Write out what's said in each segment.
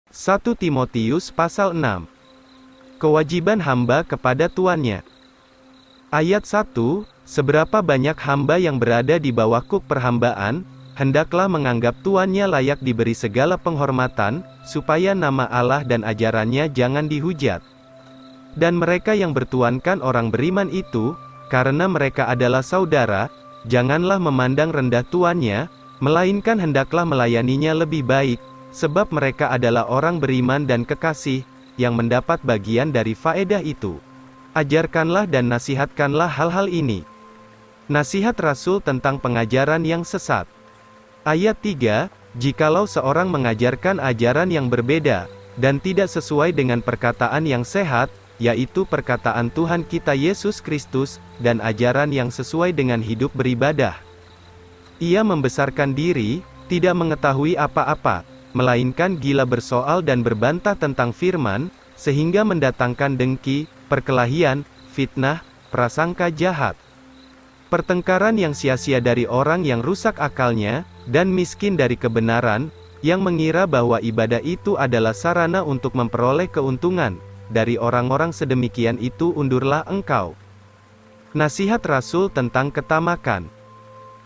1 Timotius pasal 6. Kewajiban hamba kepada tuannya. Ayat 1, seberapa banyak hamba yang berada di bawah kuk perhambaan, hendaklah menganggap tuannya layak diberi segala penghormatan, supaya nama Allah dan ajarannya jangan dihujat. Dan mereka yang bertuankan orang beriman itu, karena mereka adalah saudara, janganlah memandang rendah tuannya, melainkan hendaklah melayaninya lebih baik, sebab mereka adalah orang beriman dan kekasih, yang mendapat bagian dari faedah itu. Ajarkanlah dan nasihatkanlah hal-hal ini. Nasihat Rasul tentang pengajaran yang sesat. Ayat 3, jikalau seorang mengajarkan ajaran yang berbeda, dan tidak sesuai dengan perkataan yang sehat, yaitu perkataan Tuhan kita Yesus Kristus, dan ajaran yang sesuai dengan hidup beribadah. Ia membesarkan diri, tidak mengetahui apa-apa, melainkan gila bersoal dan berbantah tentang firman, sehingga mendatangkan dengki, perkelahian, fitnah, prasangka jahat. Pertengkaran yang sia-sia dari orang yang rusak akalnya, dan miskin dari kebenaran, yang mengira bahwa ibadah itu adalah sarana untuk memperoleh keuntungan. Dari orang-orang sedemikian itu undurlah engkau. Nasihat Rasul tentang ketamakan.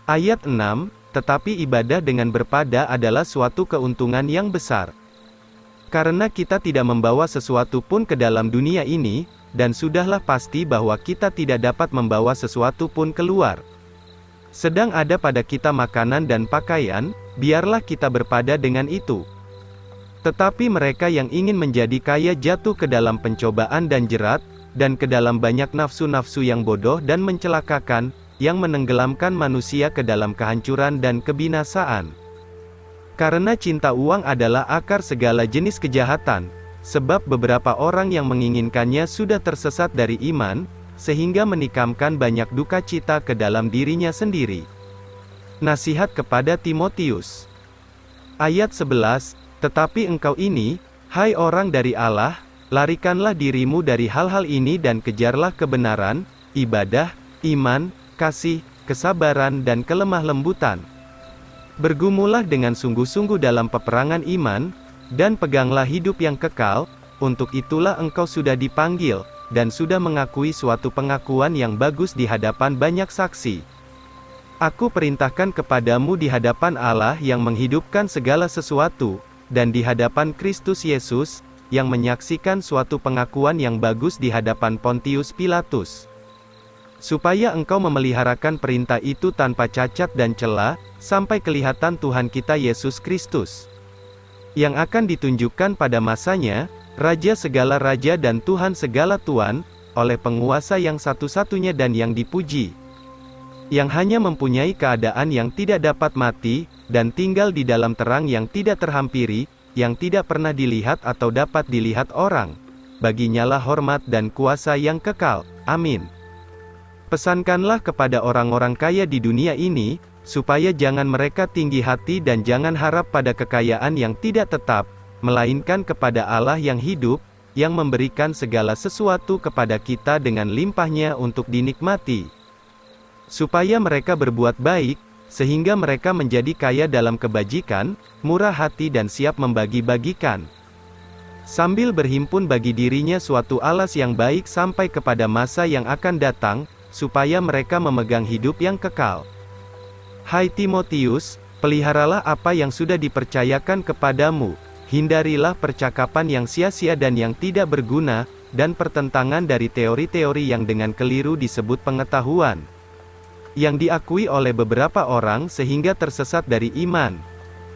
Ayat 6, tetapi ibadah dengan berpada adalah suatu keuntungan yang besar. Karena kita tidak membawa sesuatu pun ke dalam dunia ini, dan sudahlah pasti bahwa kita tidak dapat membawa sesuatu pun keluar. Sedang ada pada kita makanan dan pakaian, biarlah kita berpada dengan itu. Tetapi mereka yang ingin menjadi kaya jatuh ke dalam pencobaan dan jerat, dan ke dalam banyak nafsu-nafsu yang bodoh dan mencelakakan, yang menenggelamkan manusia ke dalam kehancuran dan kebinasaan. Karena cinta uang adalah akar segala jenis kejahatan, sebab beberapa orang yang menginginkannya sudah tersesat dari iman, sehingga menikamkan banyak duka cita ke dalam dirinya sendiri. Nasihat kepada Timotius. Ayat 11, tetapi engkau ini, hai orang dari Allah, larikanlah dirimu dari hal-hal ini dan kejarlah kebenaran, ibadah, iman, kasih, kesabaran dan kelemah lembutan. Bergumulah dengan sungguh-sungguh dalam peperangan iman, dan peganglah hidup yang kekal, untuk itulah engkau sudah dipanggil, dan sudah mengakui suatu pengakuan yang bagus di hadapan banyak saksi. Aku perintahkan kepadamu di hadapan Allah yang menghidupkan segala sesuatu, dan di hadapan Kristus Yesus, yang menyaksikan suatu pengakuan yang bagus di hadapan Pontius Pilatus. Supaya engkau memeliharakan perintah itu tanpa cacat dan cela, sampai kelihatan Tuhan kita Yesus Kristus, yang akan ditunjukkan pada masanya, Raja segala raja dan Tuhan segala tuan, oleh penguasa yang satu-satunya dan yang dipuji, yang hanya mempunyai keadaan yang tidak dapat mati, dan tinggal di dalam terang yang tidak terhampiri, yang tidak pernah dilihat atau dapat dilihat orang. Baginyalah hormat dan kuasa yang kekal. Amin. Pesankanlah kepada orang-orang kaya di dunia ini, supaya jangan mereka tinggi hati dan jangan harap pada kekayaan yang tidak tetap, melainkan kepada Allah yang hidup, yang memberikan segala sesuatu kepada kita dengan limpahnya untuk dinikmati. Supaya mereka berbuat baik, sehingga mereka menjadi kaya dalam kebajikan, murah hati dan siap membagi-bagikan. Sambil berhimpun bagi dirinya suatu alas yang baik sampai kepada masa yang akan datang, supaya mereka memegang hidup yang kekal. Hai Timotius, peliharalah apa yang sudah dipercayakan kepadamu, hindarilah percakapan yang sia-sia dan yang tidak berguna, dan pertentangan dari teori-teori yang dengan keliru disebut pengetahuan, yang diakui oleh beberapa orang sehingga tersesat dari iman.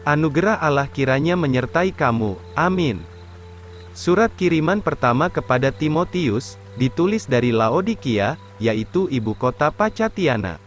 Anugerah Allah kiranya menyertai kamu. Amin. Surat kiriman pertama kepada Timotius, ditulis dari Laodikia, yaitu ibu kota Pacatiana.